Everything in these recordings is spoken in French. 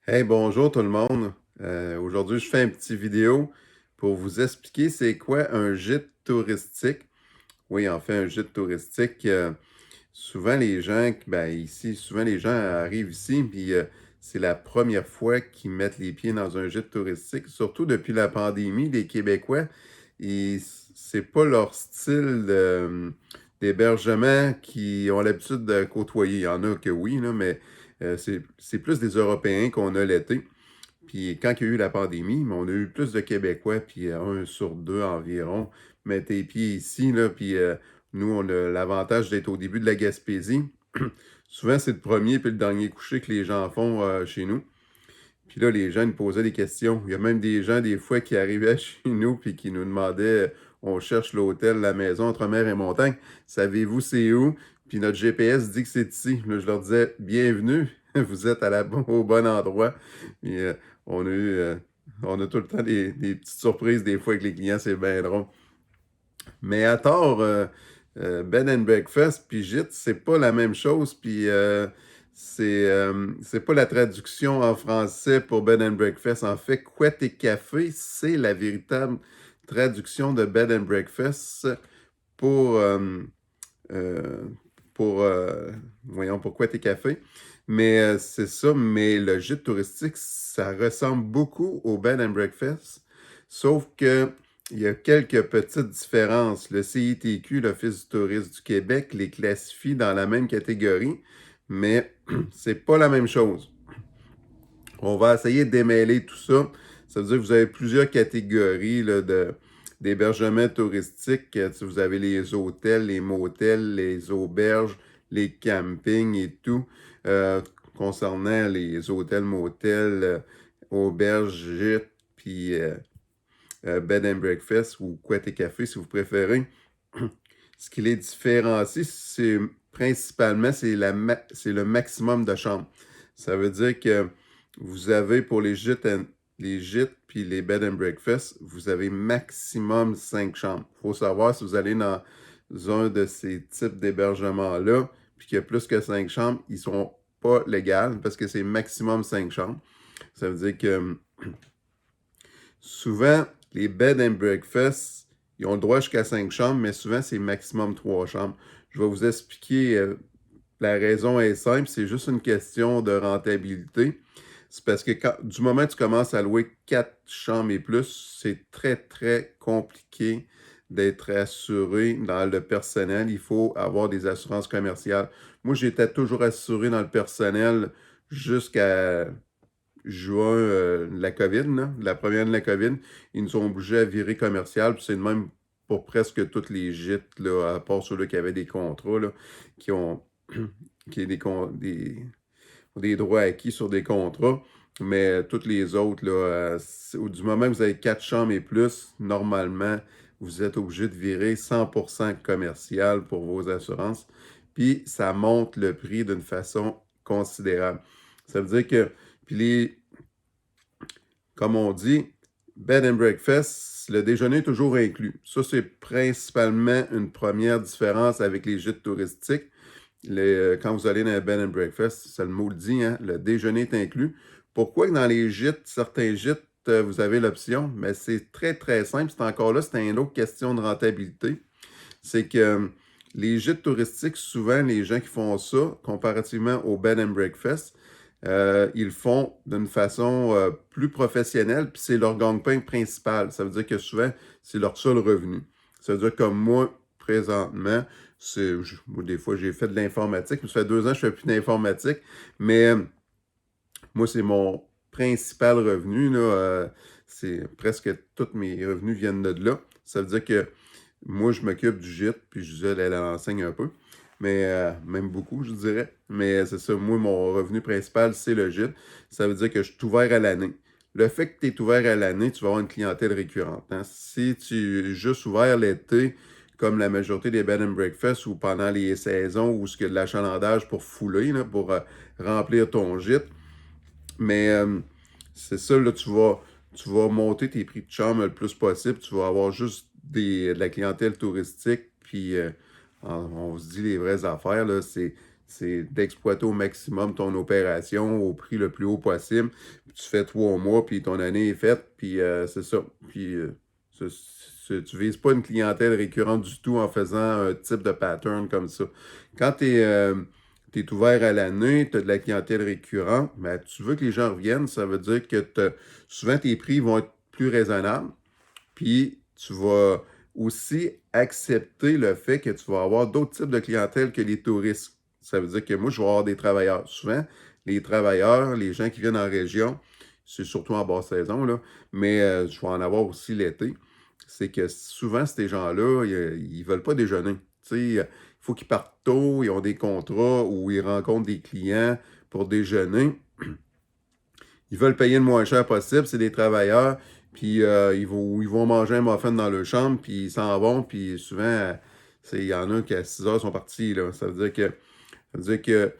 Hey, bonjour tout le monde. Aujourd'hui, je fais une petite vidéo pour vous expliquer c'est quoi un gîte touristique. Oui, en fait, un gîte touristique, souvent les gens, souvent les gens arrivent ici, puis c'est la première fois qu'ils mettent les pieds dans un gîte touristique, surtout depuis la pandémie, les Québécois, et c'est pas leur style d'hébergement qui ont l'habitude de côtoyer. Il y en a que oui, là, mais c'est plus des Européens qu'on a l'été. Puis quand il y a eu la pandémie, on a eu plus de Québécois, puis 1 sur 2 environ mettent les pieds ici, là, puis nous, on a l'avantage d'être au début de la Gaspésie. Souvent, c'est le premier puis le dernier coucher que les gens font chez nous. Puis là, les gens nous posaient des questions. Il y a même des gens, des fois, qui arrivaient chez nous puis qui nous demandaient, on cherche l'hôtel, la maison entre mer et montagne. Savez-vous c'est où? Puis notre GPS dit que c'est ici. Là, je leur disais, bienvenue, vous êtes au bon endroit. Puis on a eu, on a tout le temps des petites surprises des fois avec les clients, c'est bien drôle. Mais à tort, bed and breakfast puis gîte, c'est pas la même chose. Puis c'est pas la traduction en français pour bed and breakfast. En fait, couette et café, c'est la véritable traduction de bed and breakfast pour euh, pour voyons pour couette et café. Mais c'est ça. Mais le gîte touristique, ça ressemble beaucoup au bed and breakfast, sauf que il y a quelques petites différences. Le CITQ, l'Office du tourisme du Québec, les classifie dans la même catégorie, mais c'est pas la même chose. On va essayer de démêler tout ça. Ça veut dire que vous avez plusieurs catégories là, d'hébergement touristique. Vous avez les hôtels, les motels, les auberges, les campings et tout. Concernant les hôtels, motels, auberges, gîtes, puis bed and breakfast ou couette et café si vous préférez. Ce qui les différencie, c'est principalement c'est le maximum de chambres. Ça veut dire que vous avez pour les gîtes puis les bed and breakfast, vous avez maximum 5 chambres. Il faut savoir si vous allez dans un de ces types d'hébergements-là, puis qu'il y a plus que 5 chambres, ils ne sont pas légales parce que c'est maximum 5 chambres. Ça veut dire que souvent, les bed and breakfast, ils ont le droit jusqu'à 5 chambres, mais souvent, c'est maximum 3 chambres. Je vais vous expliquer. La raison est simple, c'est juste une question de rentabilité. C'est parce que du moment que tu commences à louer 4 chambres et plus, c'est très, très compliqué d'être assuré dans le personnel. Il faut avoir des assurances commerciales. Moi, j'étais toujours assuré dans le personnel jusqu'à juin la COVID, là, la première de la COVID, ils nous ont obligés à virer commercial, puis c'est le même pour presque tous les gîtes, là, à part ceux-là qui avaient des contrats, là, qui ont qui des droits acquis sur des contrats. Mais toutes les autres, là, du moment que vous avez 4 chambres et plus, normalement, vous êtes obligé de virer 100% commercial pour vos assurances. Puis, ça monte le prix d'une façon considérable. Ça veut dire que, puis comme on dit, bed and breakfast, le déjeuner est toujours inclus. Ça, c'est principalement une première différence avec les gîtes touristiques. Quand vous allez dans un bed and breakfast, ça le mot le dit, hein, le déjeuner est inclus. Pourquoi dans les gîtes, certains gîtes, vous avez l'option? Mais c'est très, très simple. C'est encore là, c'est une autre question de rentabilité. C'est que les gîtes touristiques, souvent, les gens qui font ça, comparativement au bed and breakfast, ils le font d'une façon plus professionnelle, puis c'est leur gagne-pain principal. Ça veut dire que souvent, c'est leur seul revenu. Ça veut dire que comme moi, présentement, des fois, j'ai fait de l'informatique. Ça fait 2 ans que je ne fais plus d'informatique, mais moi, c'est mon principal revenu. Là, c'est presque tous mes revenus viennent de là. Ça veut dire que moi, je m'occupe du gîte, puis je disais, elle enseigne un peu, mais même beaucoup, je dirais. Mais c'est ça, moi, mon revenu principal, c'est le gîte. Ça veut dire que je suis ouvert à l'année. Le fait que tu es ouvert à l'année, tu vas avoir une clientèle récurrente. Hein. Si tu es juste ouvert l'été, comme la majorité des bed and breakfast ou pendant les saisons où il y a de l'achalandage pour fouler, là, pour remplir ton gîte, mais c'est ça, là, tu vas monter tes prix de chambre le plus possible. Tu vas avoir juste de la clientèle touristique. Puis, on se dit les vraies affaires, là, c'est d'exploiter au maximum ton opération au prix le plus haut possible. Puis tu fais 3 mois, puis ton année est faite, puis c'est ça. Puis tu vises pas une clientèle récurrente du tout en faisant un type de pattern comme ça. Quand tu es ouvert à l'année, tu as de la clientèle récurrente, mais tu veux que les gens reviennent, ça veut dire que souvent tes prix vont être plus raisonnables, puis tu vas aussi accepter le fait que tu vas avoir d'autres types de clientèle que les touristes. Ça veut dire que moi, je vais avoir des travailleurs. Souvent, les travailleurs, les gens qui viennent en région, c'est surtout en basse saison, là, mais je vais en avoir aussi l'été. C'est que souvent, ces gens-là, ils ne veulent pas déjeuner. Tu sais, il faut qu'ils partent tôt, ils ont des contrats où ils rencontrent des clients pour déjeuner. Ils veulent payer le moins cher possible, c'est des travailleurs, puis ils vont manger un muffin dans leur chambre, puis ils s'en vont, puis souvent, il y en a qui à 6 heures sont partis, là. Ça veut dire que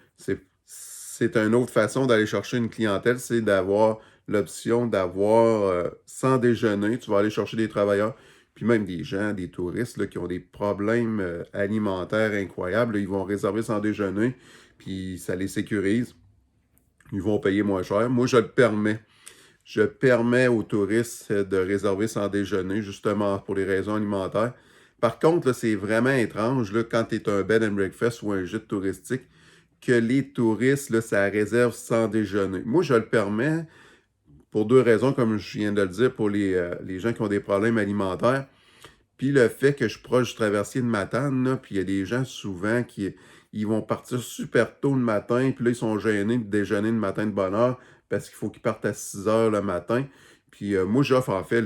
c'est une autre façon d'aller chercher une clientèle, c'est d'avoir l'option d'avoir sans déjeuner, tu vas aller chercher des travailleurs, puis même des gens, des touristes là, qui ont des problèmes alimentaires incroyables, là, ils vont réserver sans déjeuner, puis ça les sécurise. Ils vont payer moins cher. Moi, je le permets. Je permets aux touristes de réserver sans déjeuner, justement pour les raisons alimentaires. Par contre, là, c'est vraiment étrange là, quand tu es un bed and breakfast ou un gîte touristique que les touristes, là, ça réserve sans déjeuner. Moi, je le permets pour deux raisons, comme je viens de le dire, pour les gens qui ont des problèmes alimentaires. Puis le fait que je suis proche du traversier de Matane, là, puis il y a des gens souvent qui ils vont partir super tôt le matin, puis là, ils sont gênés de déjeuner le matin de bonne heure parce qu'il faut qu'ils partent à 6 heures le matin. Puis moi, j'offre en fait,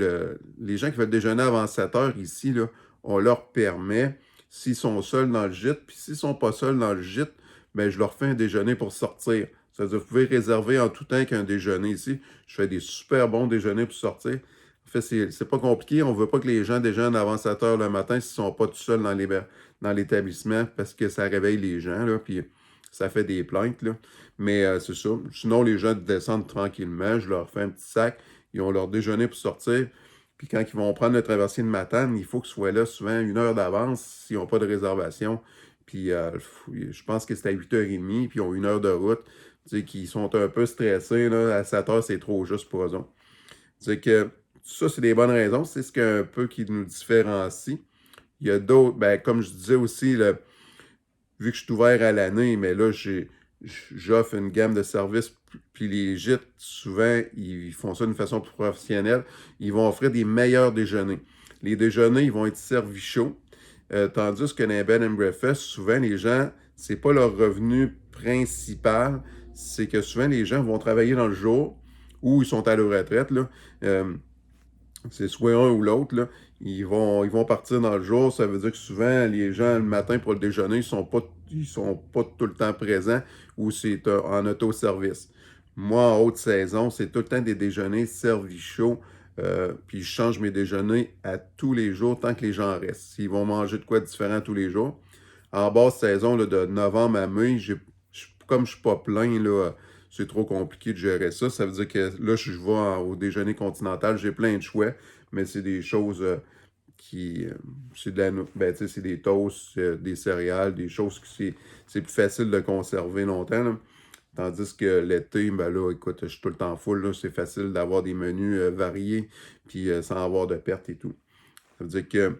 les gens qui veulent déjeuner avant 7 heures ici, là, on leur permet, s'ils sont seuls dans le gîte, puis s'ils ne sont pas seuls dans le gîte, ben, je leur fais un déjeuner pour sortir. C'est-à-dire, vous pouvez réserver en tout temps qu'un déjeuner ici. Je fais des super bons déjeuners pour sortir. En fait, c'est pas compliqué. On ne veut pas que les gens déjeunent avant 7 heures le matin s'ils ne sont pas tout seuls dans l'établissement parce que ça réveille les gens, là, puis ça fait des plaintes, là. Mais c'est ça. Sinon, les gens descendent tranquillement. Je leur fais un petit sac. Ils ont leur déjeuner pour sortir. Puis quand ils vont prendre le traversier de Matane, il faut qu'ils soient là souvent 1 heure d'avance s'ils n'ont pas de réservation. Puis je pense que c'est à 8h30, puis ils ont 1 heure de route. Tu sais, qu'ils sont un peu stressés, là. À 7 heures, c'est trop juste pour eux autres. C'est que ça, c'est des bonnes raisons. C'est ce un peu qui nous différencie. Il y a d'autres, ben, comme je disais aussi, là, vu que je suis ouvert à l'année, mais là, j'offre une gamme de services, puis les gîtes, souvent, ils font ça d'une façon plus professionnelle. Ils vont offrir des meilleurs déjeuners. Les déjeuners, ils vont être servis chauds, tandis que dans les bed and breakfast, souvent, les gens, c'est pas leur revenu principal, c'est que souvent, les gens vont travailler dans le jour ou ils sont à leur retraite, là. C'est soit un ou l'autre, là. Ils vont partir dans le jour. Ça veut dire que souvent, les gens, le matin pour le déjeuner, ils sont pas tout le temps présents ou c'est en autoservice. Moi, en haute saison, c'est tout le temps des déjeuners servis chauds. Puis je change mes déjeuners à tous les jours tant que les gens restent. S'ils vont manger de quoi de différent tous les jours. En basse saison, là, de novembre à mai, comme je suis pas plein, là, c'est trop compliqué de gérer ça. Ça veut dire que là, je vais au déjeuner continental, j'ai plein de choix, mais c'est des choses qui. C'est ben, tu sais, c'est des toasts, des céréales, des choses que c'est plus facile de conserver longtemps, là. Tandis que l'été, ben là, écoute, je suis tout le temps full, là, c'est facile d'avoir des menus variés, puis sans avoir de pertes et tout. Ça veut dire que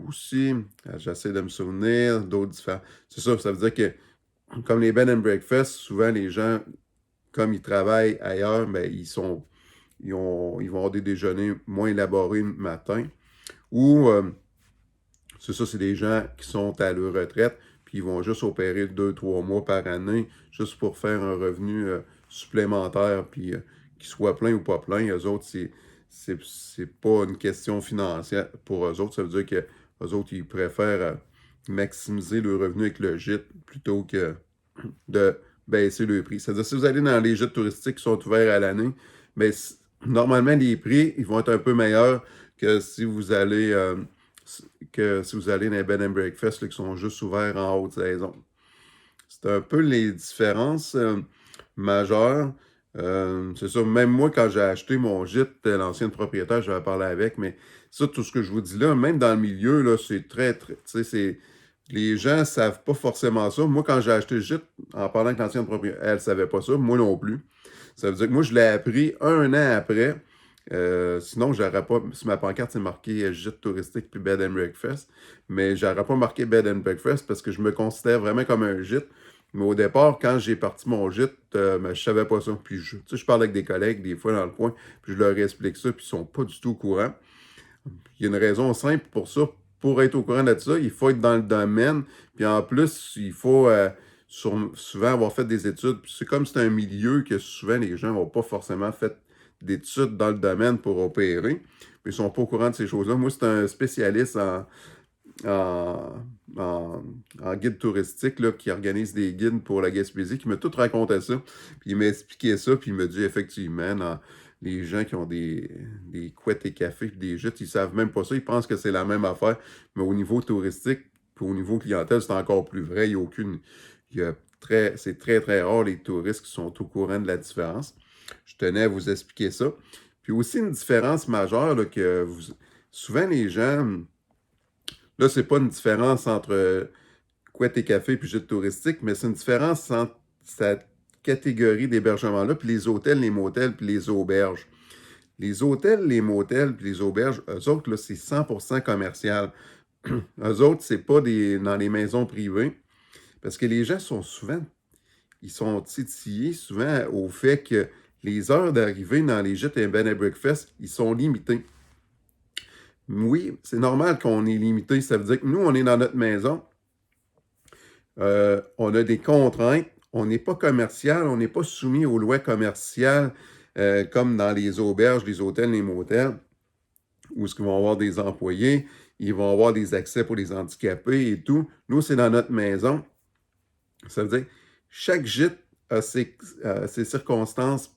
aussi, j'essaie de me souvenir d'autres différents. C'est ça veut dire que comme les bed and breakfast, souvent les gens, comme ils travaillent ailleurs, ben, ils vont avoir des déjeuners moins élaborés le matin. Ou, c'est ça, c'est des gens qui sont à leur retraite, puis ils vont juste opérer 2, 3 mois par année, juste pour faire un revenu supplémentaire, puis qu'ils soient pleins ou pas pleins. Eux autres, c'est pas une question financière pour eux autres. Ça veut dire que eux autres, ils préfèrent maximiser le revenu avec le gîte plutôt que de baisser le prix. C'est-à-dire, si vous allez dans les gîtes touristiques qui sont ouverts à l'année, ben, normalement, les prix, ils vont être un peu meilleurs que si vous allez, dans les bed and breakfast là, qui sont juste ouverts en haute saison. C'est un peu les différences majeures. C'est ça, même moi, quand j'ai acheté mon gîte, l'ancien propriétaire, j'avais parlé avec, mais ça, tout ce que je vous dis là, même dans le milieu, là, c'est très, très, tu sais, Les gens ne savent pas forcément ça. Moi, quand j'ai acheté le gîte, en parlant avec l'ancienne propriétaire, elle ne savait pas ça, moi non plus. Ça veut dire que moi, je l'ai appris 1 an après. Sinon, j'aurais pas. Sur ma pancarte, c'est marqué gîte touristique puis bed and breakfast. Mais j'aurais pas marqué bed and breakfast parce que je me considère vraiment comme un gîte. Mais au départ, quand j'ai parti mon gîte, je savais pas ça. Puis tu sais, je parle avec des collègues des fois dans le coin, puis je leur explique ça, puis ils sont pas du tout au courant. Il y a une raison simple pour ça. Pour être au courant de ça, il faut être dans le domaine. Puis en plus, il faut souvent avoir fait des études. Puis c'est comme c'est un milieu que souvent les gens n'ont pas forcément fait d'études dans le domaine pour opérer. Puis ils ne sont pas au courant de ces choses-là. Moi, c'est un spécialiste en, en guide touristique là, qui organise des guides pour la Gaspésie, qui m'a tout raconté ça. Puis il m'a expliqué ça, puis il m'a dit effectivement, les gens qui ont des couettes et cafés, puis des gîtes, ils savent même pas ça. Ils pensent que c'est la même affaire. Mais au niveau touristique, puis au niveau clientèle, c'est encore plus vrai. Il y a aucune. C'est très, très rare les touristes qui sont au courant de la différence. Je tenais à vous expliquer ça. Puis aussi une différence majeure là, souvent les gens. Là, c'est pas une différence entre couette et café puis gîte touristique, mais c'est une différence entre cette catégorie d'hébergement-là puis les hôtels, les motels puis les auberges. Les hôtels, les motels puis les auberges, eux autres, là, c'est 100% commercial. Eux autres, c'est pas dans les maisons privées parce que les gens sont souvent, ils sont titillés souvent au fait que les heures d'arrivée dans les gîtes et bed and breakfast, ils sont limités. Oui, c'est normal qu'on est limité. Ça veut dire que nous, on est dans notre maison. On a des contraintes. On n'est pas commercial. On n'est pas soumis aux lois commerciales comme dans les auberges, les hôtels, les motels, où ils vont avoir des employés. Ils vont avoir des accès pour les handicapés et tout. Nous, c'est dans notre maison. Ça veut dire que chaque gîte a ses circonstances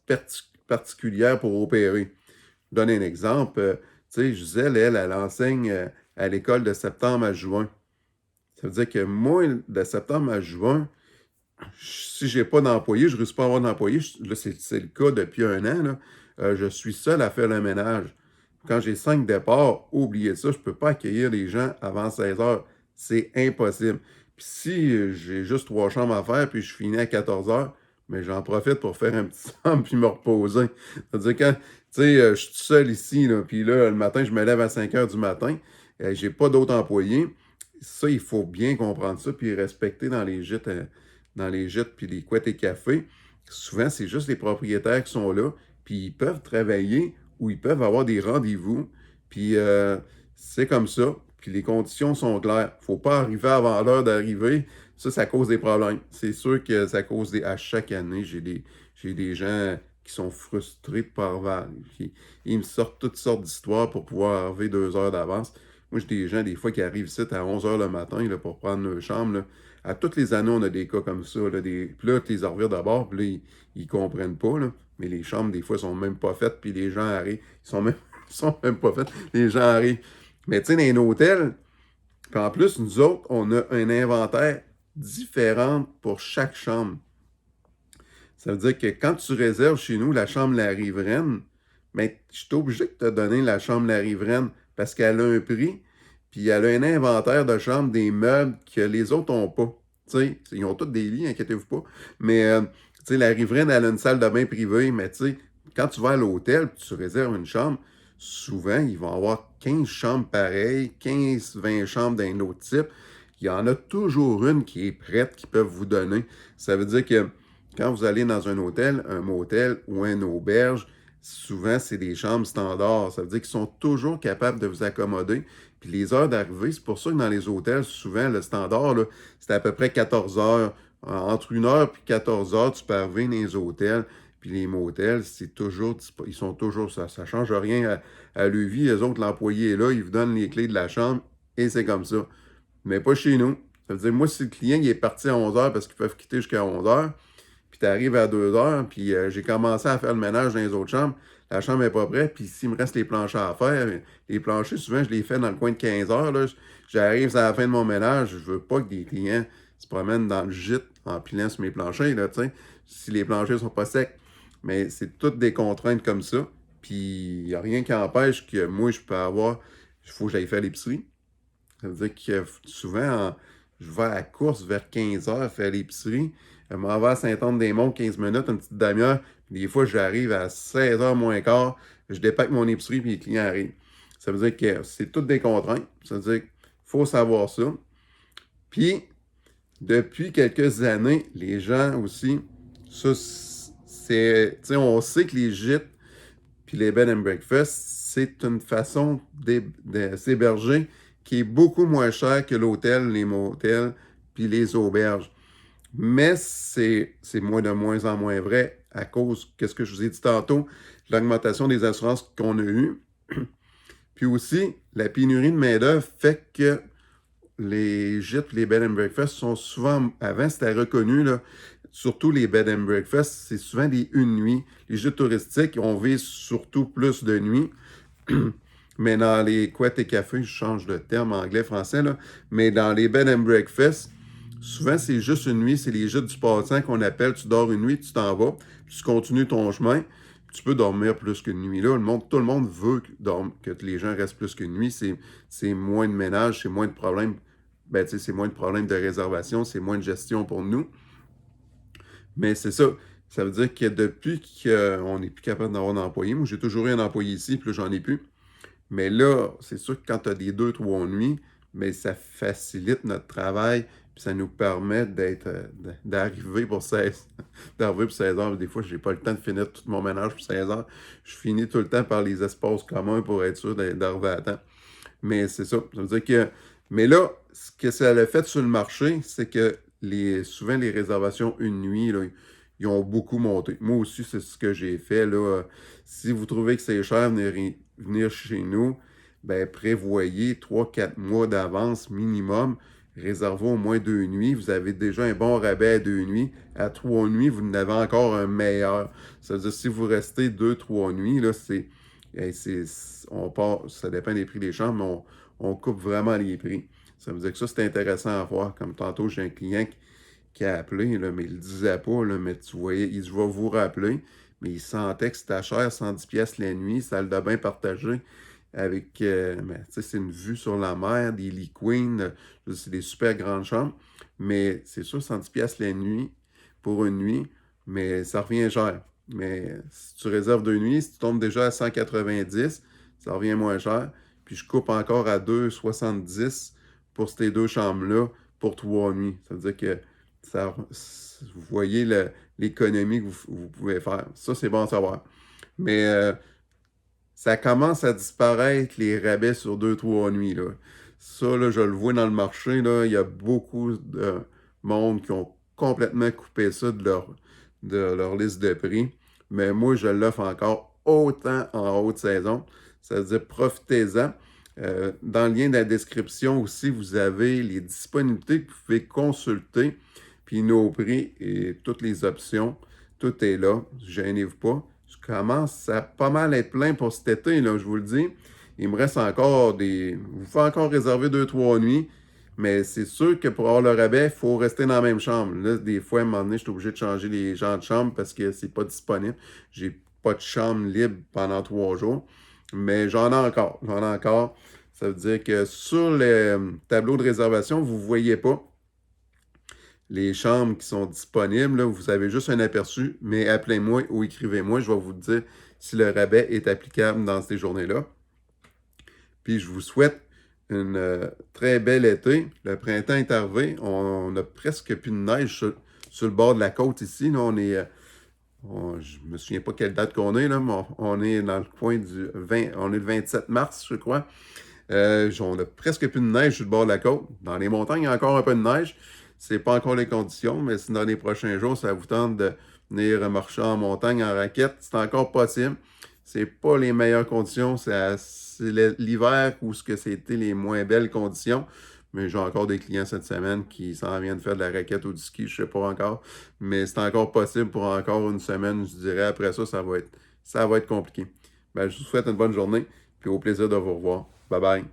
particulières pour opérer. Je donne un exemple. Tu sais, Gisèle, elle enseigne à l'école de septembre à juin. Ça veut dire que moi, de septembre à juin, si je n'ai pas d'employé, je ne réussis pas à avoir d'employé. Là, c'est le cas depuis 1 an. Je suis seul à faire le ménage. Quand j'ai 5 départs, oubliez ça, je ne peux pas accueillir les gens avant 16 heures. C'est impossible. Puis si j'ai juste 3 chambres à faire, puis je finis à 14 heures, mais j'en profite pour faire un petit somme puis me reposer. C'est-à-dire quand, tu sais, je suis tout seul ici, là, puis là, le matin, je me lève à 5 heures du matin, j'ai pas d'autres employés. Ça, il faut bien comprendre ça, puis respecter dans les gîtes, puis les couettes et cafés. Souvent, c'est juste les propriétaires qui sont là, puis ils peuvent travailler ou ils peuvent avoir des rendez-vous, puis c'est comme ça, puis les conditions sont claires. Il ne faut pas arriver avant l'heure d'arriver. Ça cause des problèmes. C'est sûr que ça cause des... À chaque année, j'ai des gens qui sont frustrés de pas arriver. Ils me sortent toutes sortes d'histoires pour pouvoir arriver 2 heures d'avance. Moi, j'ai des gens, des fois, qui arrivent ici à 11 heures le matin là, pour prendre leur chambre. Là. À toutes les années, on a des cas comme ça. Là, puis là, tu les revires d'abord, puis là, ils ne comprennent pas. Là. Mais les chambres, des fois, sont même pas faites, puis les gens arrivent. Ils sont même pas faites. Les gens arrivent. Mais tu sais, dans un hôtel, puis en plus, nous autres, on a un inventaire différent pour chaque chambre. Ça veut dire que quand tu réserves chez nous la chambre La Riveraine, mais je suis obligé de te donner la chambre La Riveraine parce qu'elle a un prix, puis elle a un inventaire de chambres, des meubles que les autres n'ont pas. Tu sais, ils ont tous des lits, inquiétez-vous pas. Mais, tu sais, La Riveraine, elle a une salle de bain privée, mais tu sais, quand tu vas à l'hôtel tu réserves une chambre, souvent, ils vont avoir 15 chambres pareilles, 15-20 chambres d'un autre type. Il y en a toujours une qui est prête, qui peuvent vous donner. Ça veut dire que quand vous allez dans un hôtel, un motel ou une auberge, souvent, c'est des chambres standards. Ça veut dire qu'ils sont toujours capables de vous accommoder. Puis les heures d'arrivée, c'est pour ça que dans les hôtels, souvent, le standard, là, c'est à peu près 14 heures. Entre 1 heure et 14 heures, tu peux arriver dans les hôtels. Puis les motels, c'est toujours, ils sont toujours, ça ne change rien à leur vie. Les autres, l'employé est là, il vous donne les clés de la chambre et c'est comme ça. Mais pas chez nous. Ça veut dire, moi, si le client il est parti à 11 heures parce qu'ils peuvent quitter jusqu'à 11 heures, puis tu arrives à 2 heures, puis j'ai commencé à faire le ménage dans les autres chambres, la chambre n'est pas prête, puis s'il me reste les planchers à faire, les planchers, souvent, je les fais dans le coin de 15 heures. Là. J'arrive à la fin de mon ménage, je veux pas que des clients se promènent dans le gîte en pilant sur mes planchers, là, si les planchers sont pas secs. Mais c'est toutes des contraintes comme ça. Puis il n'y a rien qui empêche que moi, je peux avoir. Il faut que j'aille faire l'épicerie. Ça veut dire que souvent, je vais à la course vers 15 heures faire l'épicerie. Je m'en vais à Saint-Anne-des-Monts, 15 minutes, une petite demi-heure. Des fois, j'arrive à 16 heures moins quart, je dépaque mon épicerie, puis les clients arrivent. Ça veut dire que c'est toutes des contraintes. Ça veut dire qu'il faut savoir ça. Puis, depuis quelques années, les gens aussi, ça, c'est, tu sais, on sait que les gîtes puis les bed and breakfast, c'est une façon de s'héberger qui est beaucoup moins chère que l'hôtel, les motels, puis les auberges. Mais c'est de moins en moins vrai à cause, qu'est-ce que je vous ai dit tantôt, de l'augmentation des assurances qu'on a eues. Puis aussi, la pénurie de main-d'œuvre fait que les gîtes, les bed and breakfast sont souvent, avant c'était reconnu, là, surtout les bed and breakfast, c'est souvent des une nuit. Les gîtes touristiques, on vise surtout plus de nuit. Mais dans les couettes et cafés, je change de terme anglais-français, là, mais dans les bed and breakfast, souvent c'est juste une nuit, c'est les gîtes du passant qu'on appelle, tu dors une nuit, tu t'en vas, puis tu continues ton chemin, tu peux dormir plus qu'une nuit. Là, tout le monde veut que les gens restent plus qu'une nuit, c'est moins de ménage, c'est moins de problèmes. Ben, c'est moins de problèmes de réservation, c'est moins de gestion pour nous. Mais c'est ça. Ça veut dire que depuis qu'on n'est plus capable d'avoir un employé, moi j'ai toujours eu un employé ici, puis là j'en ai plus. Mais là, c'est sûr que quand tu as des 2, 3 nuits, mais ça facilite notre travail, puis ça nous permet d'arriver pour 16, d'arriver pour 16 heures. Des fois, je n'ai pas le temps de finir tout mon ménage pour 16 heures. Je finis tout le temps par les espaces communs pour être sûr d'arriver à temps. Mais c'est ça. Ça veut dire que. Mais là, ce que ça a fait sur le marché, c'est que souvent les réservations une nuit, là, ils ont beaucoup monté. Moi aussi, c'est ce que j'ai fait. Là. Si vous trouvez que c'est cher venir chez nous, ben prévoyez 3, 4 mois d'avance minimum. Réservez au moins 2 nuits. Vous avez déjà un bon rabais à 2 nuits. À 3 nuits, vous en avez encore un meilleur. Ça veut dire si vous restez 2, 3 nuits, là, ça dépend des prix des chambres, mais on coupe vraiment les prix. Ça veut dire que ça, c'est intéressant à voir. Comme tantôt, j'ai un client qui a appelé, là, mais il ne le disait pas, là, mais tu voyais, il dit, je vais vous rappeler, mais il sentait que c'était cher, 110 pièces la nuit, salle de bain partagée, avec, ben, tu sais, c'est une vue sur la mer, des lits queen, c'est des super grandes chambres, mais c'est sûr, 110 pièces la nuit, pour une nuit, mais ça revient cher. Mais si tu réserves 2 nuits, si tu tombes déjà à 190, ça revient moins cher. Puis je coupe encore à 2,70 pour ces 2 chambres-là pour 3 nuits. Ça veut dire que vous voyez l'économie que vous pouvez faire. Ça, c'est bon à savoir. Mais ça commence à disparaître, les rabais sur 2, 3 nuits. Là. Ça, là, je le vois dans le marché. Là, il y a beaucoup de monde qui ont complètement coupé ça de leur liste de prix. Mais moi, je l'offre encore autant en haute saison. Ça veut dire profitez-en. Dans le lien de la description aussi, vous avez les disponibilités que vous pouvez consulter, puis nos prix et toutes les options. Tout est là. Gênez-vous pas. Je commence à pas mal être plein pour cet été, là, je vous le dis. Il me reste encore vous faites encore réserver 2, 3 nuits, mais c'est sûr que pour avoir le rabais, il faut rester dans la même chambre. Là, des fois, à un moment donné, je suis obligé de changer les gens de chambre parce que c'est pas disponible. J'ai pas de chambre libre pendant 3 jours. Mais j'en ai encore. J'en ai encore. Ça veut dire que sur le tableau de réservation, vous ne voyez pas les chambres qui sont disponibles. Là, vous avez juste un aperçu, mais appelez-moi ou écrivez-moi. Je vais vous dire si le rabais est applicable dans ces journées-là. Puis je vous souhaite une très belle été. Le printemps est arrivé. On a presque plus de neige sur le bord de la côte ici. Là, je me souviens pas quelle date qu'on est, là, mais on est dans le coin du 20, on est le 27 mars, je crois. On a presque plus de neige sur le bord de la côte. Dans les montagnes, il y a encore un peu de neige. C'est pas encore les conditions, mais si dans les prochains jours, ça vous tente de venir marcher en montagne en raquette, c'est encore possible. C'est pas les meilleures conditions. C'est l'hiver où c'était les moins belles conditions. Mais j'ai encore des clients cette semaine qui s'en viennent faire de la raquette ou du ski, je sais pas encore. Mais c'est encore possible pour encore une semaine, je dirais. Après ça, ça va être compliqué. Ben, je vous souhaite une bonne journée, puis au plaisir de vous revoir. Bye bye.